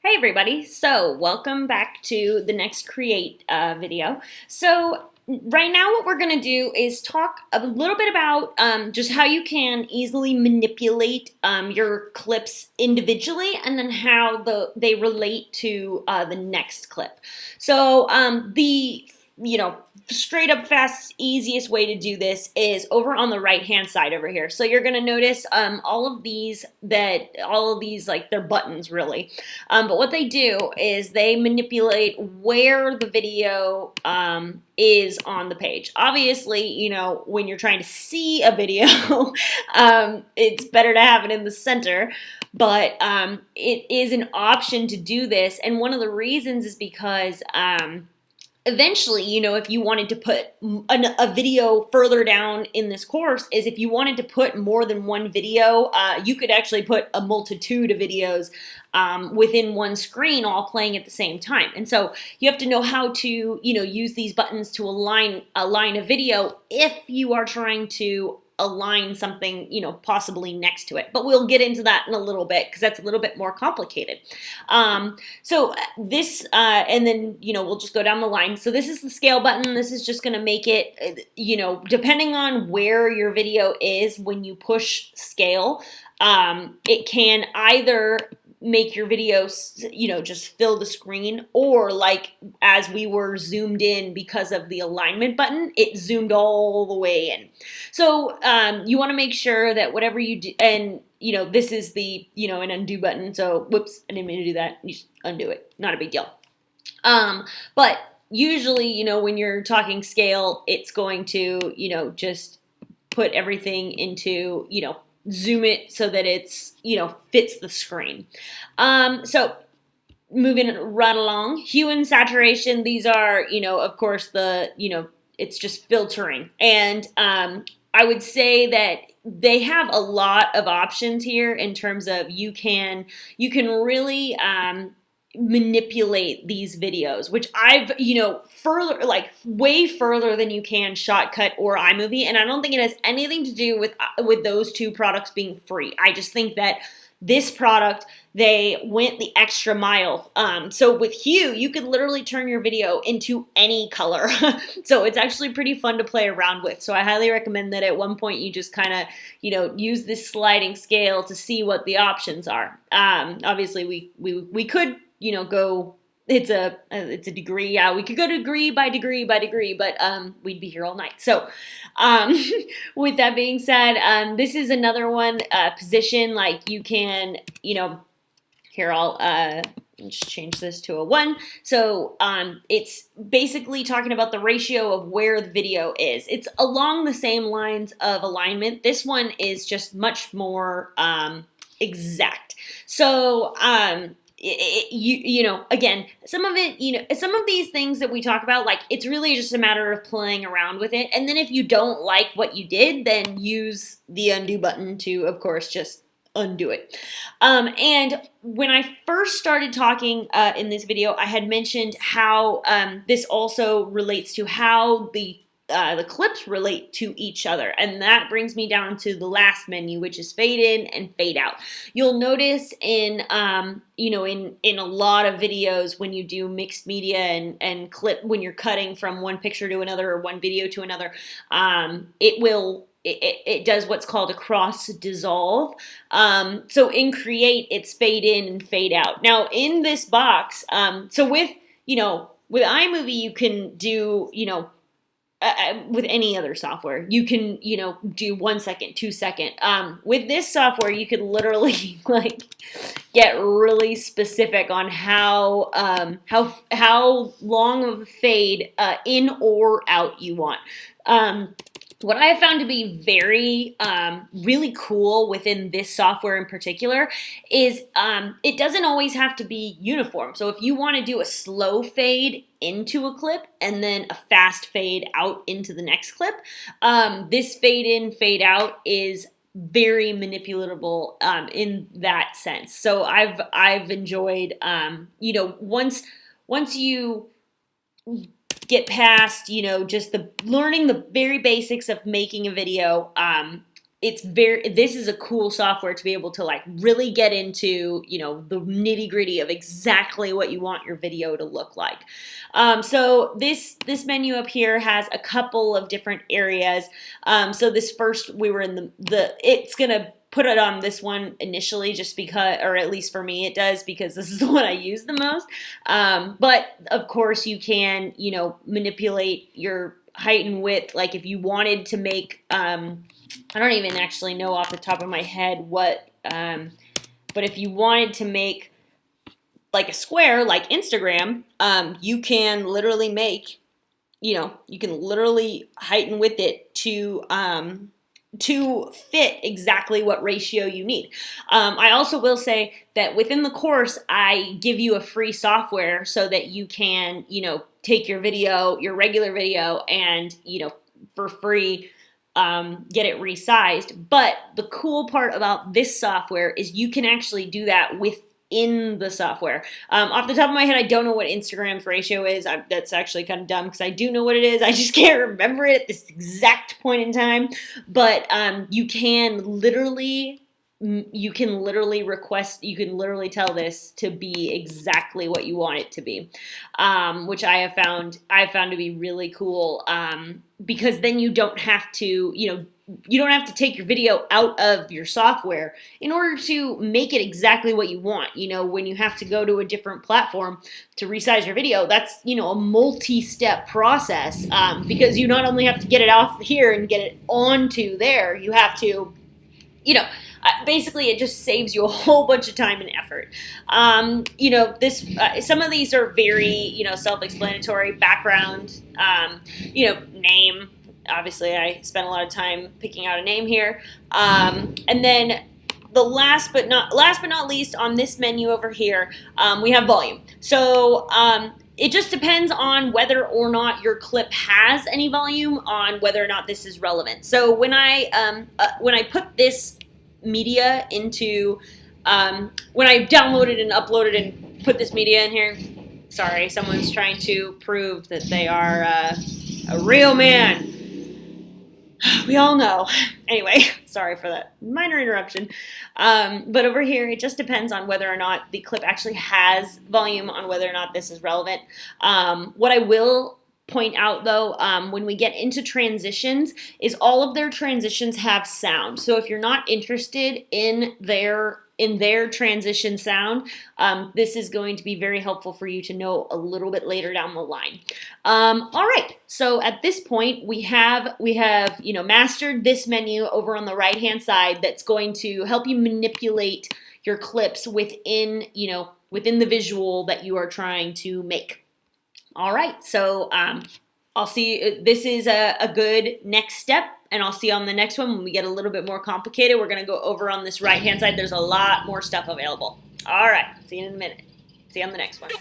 Hey everybody, so welcome back to the next Create video. So right now what we're going to do is talk a little bit about just how you can easily manipulate your clips individually and then how they relate to the next clip. So the straight up fast easiest way to do this is over on the right hand side over here. So you're going to notice all of these like they're buttons really. But what they do is they manipulate where the video is on the page. Obviously, when you're trying to see a video, it's better to have it in the center. But it is an option to do this. And one of the reasons is because eventually, if you wanted to put a video further down in this course, is if you wanted to put more than one video, you could actually put a multitude of videos within one screen all playing at the same time. And so you have to know how to, use these buttons to align a video if you are trying to align something, possibly next to it. But we'll get into that in a little bit because that's a little bit more complicated. So this, and then, we'll just go down the line. So this is the scale button. This is just going to make it, depending on where your video is, when you push scale, it can either make your videos, just fill the screen, or like as we were zoomed in because of the alignment button, it zoomed all the way in. So you want to make sure that whatever you do, and this is the an undo button. So whoops, I didn't mean to do that. You just undo it. Not a big deal. But usually, when you're talking scale, it's going to just put everything into zoom it so that it's, fits the screen. So moving right along, hue and saturation, these are, of course, it's just filtering. And I would say that they have a lot of options here in terms of you can really manipulate these videos, which I've, further, like way further than you can Shotcut or iMovie. And I don't think it has anything to do with those two products being free. I just think that this product, they went the extra mile. So with Hue, you could literally turn your video into any color. So it's actually pretty fun to play around with. So I highly recommend that at one point you just kind of, use this sliding scale to see what the options are. Obviously we could go, it's a degree. Yeah, we could go degree by degree by degree, but we'd be here all night. So with that being said, this is another one, position, like you can, here I'll just change this to a 1. So it's basically talking about the ratio of where the video is. It's along the same lines of alignment. This one is just much more exact. So again, some of it, some of these things that we talk about, like it's really just a matter of playing around with it. And then if you don't like what you did, then use the undo button to, of course, just undo it. And when I first started talking in this video, I had mentioned how this also relates to how the clips relate to each other. And that brings me down to the last menu, which is fade in and fade out. You'll notice in, in a lot of videos when you do mixed media and clip, when you're cutting from one picture to another or one video to another, it does what's called a cross dissolve. So in Create, it's fade in and fade out. Now in this box, so with iMovie, you can do, with any other software, you can, do 1 second, 2 second. With this software, you could literally like get really specific on how long of a fade in or out you want. What I have found to be very, really cool within this software in particular is it doesn't always have to be uniform. So if you want to do a slow fade into a clip and then a fast fade out into the next clip, this fade in, fade out is very manipulatable in that sense. So I've enjoyed, once you get past, just learning the very basics of making a video, this is a cool software to be able to like really get into, you know, the nitty gritty of exactly what you want your video to look like. So this menu up here has a couple of different areas. So this first, we were in it's gonna put it on this one initially just because, or at least for me it does, because this is the one I use the most. But of course you can, you know, manipulate your height and width. Like if you wanted to make, I don't even actually know off the top of my head what, but if you wanted to make like a square like Instagram, you can literally make, you know, you can literally height and width it to fit exactly what ratio you need. I also will say that within the course, I give you a free software so that you can, you know, take your video, your regular video, and, you know, for free, get it resized. But the cool part about this software is you can actually do that within the software. Off the top of my head, I don't know what Instagram's ratio is. That's actually kind of dumb because I do know what it is. I just can't remember it at this exact point in time. But you can literally request, you can literally tell this to be exactly what you want it to be, which I've found to be really cool, because then you don't have to, you know, you don't have to take your video out of your software in order to make it exactly what you want. You know, when you have to go to a different platform to resize your video, that's, you know, a multi-step process, because you not only have to get it off here and get it onto there, you have to, you know, basically it just saves you a whole bunch of time and effort. You know, some of these are very, you know, self-explanatory. Background, you know, name. Obviously, I spent a lot of time picking out a name here. And then the last but not least on this menu over here, we have volume. So it just depends on whether or not your clip has any volume, on whether or not this is relevant. So when I put this media into, when I downloaded and uploaded and put this media in here, sorry, someone's trying to prove that they are a real man. We all know. Anyway, sorry for that minor interruption. But over here, it just depends on whether or not the clip actually has volume, on whether or not this is relevant. What I will point out though, when we get into transitions, is all of their transitions have sound. So if you're not interested in their transition sound, this is going to be very helpful for you to know a little bit later down the line. All right, so at this point we have you know, mastered this menu over on the right hand side that's going to help you manipulate your clips within, you know, within the visual that you are trying to make. All right, so I'll see, this is a good next step, and I'll see you on the next one when we get a little bit more complicated. We're going to go over on this right-hand side. There's a lot more stuff available. All right, see you in a minute. See you on the next one.